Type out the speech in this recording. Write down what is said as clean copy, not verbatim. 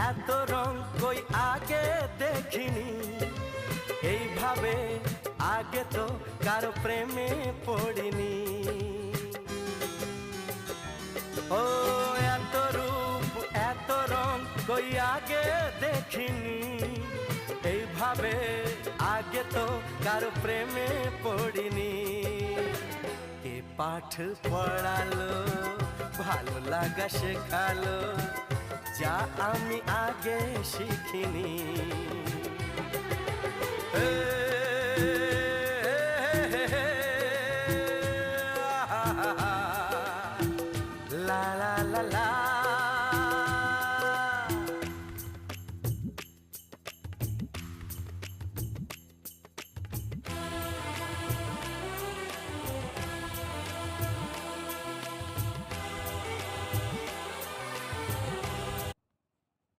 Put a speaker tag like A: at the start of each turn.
A: এত রং কই আগে দেখিনি, এইভাবে আগে তো কারো প্রেমে পড়িনি। ও এত রূপ এত রং কই আগে দেখিনি, এইভাবে আগে তো কারো প্রেমে পড়িনি। কে পাঠ পড়ালো, ভালো লাগা শেখালো, যা আমি আগে শিখিনি।